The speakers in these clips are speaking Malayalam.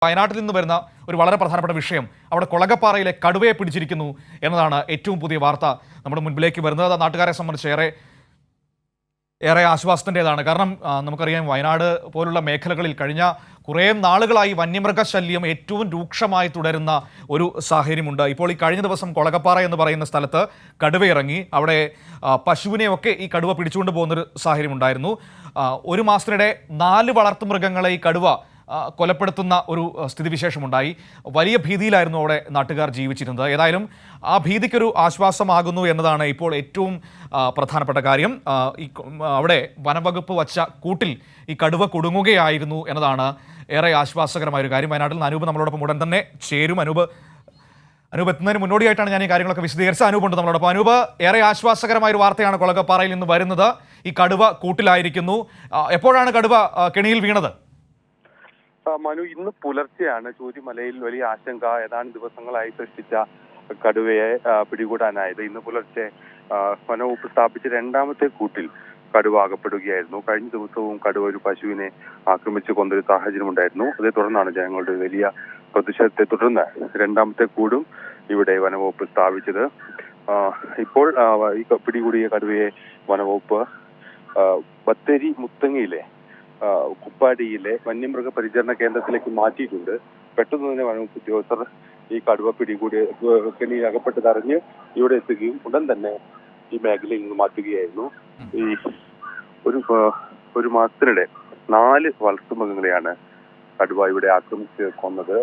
വയനാട്ടിൽ നിന്ന് വരുന്ന ഒരു വളരെ പ്രധാനപ്പെട്ട വിഷയം അവിടെ കൊളകപ്പാറയിലെ കടുവയെ പിടിച്ചിരിക്കുന്നു എന്നതാണ് ഏറ്റവും പുതിയ വാർത്ത നമ്മുടെ മുൻപിലേക്ക് വരുന്നത്. അത് നാട്ടുകാരെ സംബന്ധിച്ച് ഏറെ ആശ്വാസത്തിൻ്റെതാണ്. കാരണം നമുക്കറിയാം, വയനാട് പോലുള്ള മേഖലകളിൽ കഴിഞ്ഞ കുറേ നാളുകളായി വന്യമൃഗശല്യം ഏറ്റവും രൂക്ഷമായി തുടരുന്ന ഒരു സാഹചര്യമുണ്ട്. ഇപ്പോൾ ഈ കഴിഞ്ഞ ദിവസം കൊളകപ്പാറ എന്ന് പറയുന്ന സ്ഥലത്ത് കടുവയിറങ്ങി. അവിടെ പശുവിനെയൊക്കെ ഈ കടുവ പിടിച്ചുകൊണ്ട് പോകുന്നൊരു സാഹചര്യമുണ്ടായിരുന്നു. ഒരു മാസത്തിനിടെ 4 വളർത്തുമൃഗങ്ങളെ ഈ കടുവ കൊലപ്പെടുത്തുന്ന ഒരു സ്ഥിതിവിശേഷമുണ്ടായി. വലിയ ഭീതിയിലായിരുന്നു അവിടെ നാട്ടുകാർ ജീവിച്ചിരുന്നത്. ഏതായാലും ആ ഭീതിക്കൊരു ആശ്വാസമാകുന്നു എന്നതാണ് ഇപ്പോൾ ഏറ്റവും പ്രധാനപ്പെട്ട കാര്യം. അവിടെ വനംവകുപ്പ് വച്ച കൂട്ടിൽ ഈ കടുവ കുടുങ്ങുകയായിരുന്നു എന്നതാണ് ഏറെ ആശ്വാസകരമായ ഒരു കാര്യം. വയനാട്ടിൽ നിന്ന് അനൂപ് നമ്മളോടൊപ്പം ഉടൻ തന്നെ ചേരും. അനൂപ് എത്തുന്നതിന് മുന്നോടിയായിട്ടാണ് ഞാൻ ഈ കാര്യങ്ങളൊക്കെ വിശദീകരിച്ചത്. അനൂപുണ്ട് നമ്മളോടൊപ്പം. അനൂപ്, ഏറെ ആശ്വാസകരമായ ഒരു വാർത്തയാണ് കൊളകപ്പാറയിൽ നിന്ന് വരുന്നത്. ഈ കടുവ കൂട്ടിലായിരിക്കുന്നു. എപ്പോഴാണ് കടുവ കെണിയിൽ വീണത്? മനു, ഇന്ന് പുലർച്ചെയാണ് ചൂരിമലയിൽ വലിയ ആശങ്ക ഏതാനും ദിവസങ്ങളായി സൃഷ്ടിച്ച കടുവയെ പിടികൂടാനായത്. ഇന്ന് പുലർച്ചെ വനവകുപ്പ് സ്ഥാപിച്ച 2ാമത്തെ കൂട്ടിൽ കടുവ അകപ്പെടുകയായിരുന്നു. കഴിഞ്ഞ ദിവസവും കടുവ ഒരു പശുവിനെ ആക്രമിച്ചു കൊന്നൊരു സാഹചര്യം ഉണ്ടായിരുന്നു. അതേ തുടർന്നാണ് ജനങ്ങളുടെ വലിയ പ്രതിഷേധത്തെ തുടർന്ന് 2ാമത്തെ കൂടും ഇവിടെ വനവകുപ്പ് സ്ഥാപിച്ചത്. ഇപ്പോൾ ഈ പിടികൂടിയ കടുവയെ വനവകുപ്പ് ബത്തേരി മുത്തങ്ങയിലെ കുപ്പാടിയിലെ വന്യമൃഗ പരിചരണ കേന്ദ്രത്തിലേക്ക് മാറ്റിയിട്ടുണ്ട്. പെട്ടെന്ന് തന്നെ വനവകുപ്പ് ഉദ്യോഗസ്ഥർ ഈ കടുവ പിടികൂടിയ കെണിയിൽ അകപ്പെട്ടതറിഞ്ഞ് ഇവിടെ എത്തുകയും ഉടൻ തന്നെ ഈ മേഖലയിൽ നിന്ന് മാറ്റുകയായിരുന്നു. ഈ ഒരു മാസത്തിനിടെ 4 വളർത്തുമൃഗങ്ങളെയാണ് കടുവ ഇവിടെ ആക്രമിച്ച് കൊന്നത്.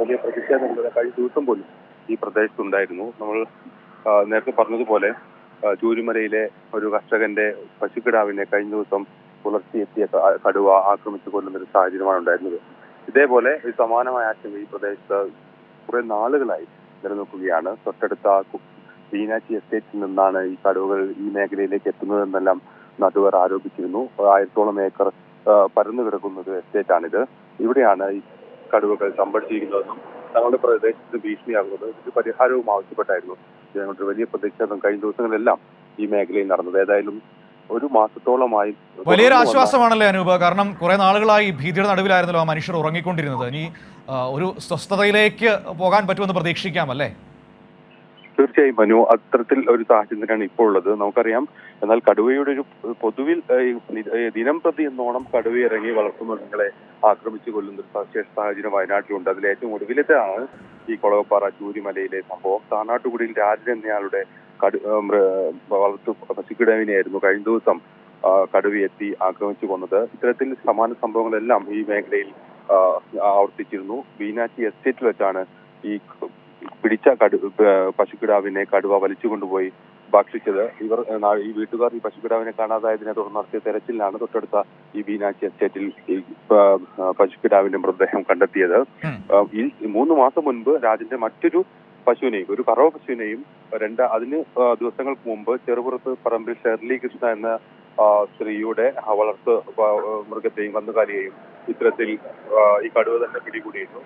വലിയ പ്രതിഷേധങ്ങൾ കഴിഞ്ഞ ദിവസം പോലും ഈ പ്രദേശത്തുണ്ടായിരുന്നു. നമ്മൾ നേരത്തെ പറഞ്ഞതുപോലെ ചൂരുമലയിലെ ഒരു കർഷകന്റെ പശുക്കിടാവിനെ കഴിഞ്ഞ ദിവസം പുലർച്ചെത്തിയ കടുവ ആക്രമിച്ചു കൊല്ലുന്ന ഒരു സാഹചര്യമാണ് ഉണ്ടായിരുന്നത്. ഇതേപോലെ ഒരു സമാനമായ ആശങ്ക ഈ പ്രദേശത്ത് കുറെ നാളുകളായി നിലനിൽക്കുകയാണ്. തൊട്ടടുത്ത ബീനാച്ചി എസ്റ്റേറ്റിൽ നിന്നാണ് ഈ കടുവകൾ ഈ മേഖലയിലേക്ക് എത്തുന്നതെന്നെല്ലാം നാട്ടുകാർ ആരോപിച്ചിരുന്നു. 1000ഓളം ഏക്കർ പരന്നു കിടക്കുന്ന ഒരു എസ്റ്റേറ്റാണിത്. ഇവിടെയാണ് ഈ കടുവകൾ സംഭരിച്ചിരിക്കുന്നതെന്നും തങ്ങളുടെ പ്രദേശത്ത് ഭീഷണിയാകുന്നത് ഇതിന് പരിഹാരവും ആവശ്യപ്പെട്ടായിരുന്നു ജനങ്ങളുടെ വലിയ പ്രതിഷേധം കഴിഞ്ഞ ദിവസങ്ങളിലെല്ലാം ഈ മേഖലയിൽ നടന്നത്. ഏതായാലും ഒരു മാസത്തോളമായി വലിയൊരു ആശ്വാസമാണല്ലേ അനൂപ്? കാരണം കുറെ നാളുകളായി ഭീതിയുടെ നടുവിലായിരുന്നല്ലോ ആ മനുഷ്യർ ഉറങ്ങിക്കൊണ്ടിരുന്നത്. ഇനി ഒരു സ്വസ്ഥതയിലേക്ക് പോകാൻ പറ്റുമെന്ന് പ്രതീക്ഷിക്കാമല്ലേ? തീർച്ചയായും മനു, അത്തരത്തിൽ ഒരു സാഹചര്യത്തിലാണ് ഇപ്പോൾ ഉള്ളത്. നമുക്കറിയാം, എന്നാൽ കടുവയുടെ ഒരു പൊതുവിൽ ദിനം പ്രതി എന്നോണം കടുവ ഇറങ്ങി വളർത്തുമൃഗങ്ങളെ ആക്രമിച്ചു കൊല്ലുന്ന ഒരു സാഹചര്യം വയനാട്ടിലുണ്ട്. അതിൽ ഏറ്റവും ഒടുവിലത്തെയാണ് ഈ കൊളകപ്പാറ ചൂരിമലയിലെ സംഭവം. താനാട്ടുകുടിയിൽ രാജൻ എന്നയാളുടെ വളർത്തു പശുക്കിടാവിനെയായിരുന്നു കഴിഞ്ഞ ദിവസം കടുവയെത്തി ആക്രമിച്ചു കൊന്നത്. ഇത്തരത്തിൽ സമാന സംഭവങ്ങളെല്ലാം ഈ മേഖലയിൽ ആവർത്തിച്ചിരുന്നു. ബീനാച്ചി എസ്റ്റേറ്റിൽ വെച്ചാണ് ഈ പിടിച്ച പശുക്കിടാവിനെ കടുവ വലിച്ചുകൊണ്ടുപോയി ഭക്ഷിച്ചത്. ഈ വീട്ടുകാർ ഈ പശുക്കിടാവിനെ കാണാതായതിനെ തുടർന്ന് നടത്തിയ തെരച്ചിലാണ് തൊട്ടടുത്ത ഈ ബീനാച്ചി എസ്റ്റേറ്റിൽ ഈ പശുക്കിടാവിന്റെ മൃതദേഹം കണ്ടെത്തിയത്. ഈ 3 മാസം മുൻപ് രാജന്റെ മറ്റൊരു പശുവിനെയും, ഒരു കറവ പശുവിനെയും അതിന് ദിവസങ്ങൾക്ക് മുമ്പ് ചെറുപുറത്ത് പറമ്പിൽ ഷെർലി കൃഷ്ണ എന്ന സ്ത്രീയുടെ വളർത്തു മൃഗത്തെയും കന്നുകാലിയെയും ഇത്തരത്തിൽ ഈ കടുവ തന്നെ പിടികൂടിയിരുന്നു.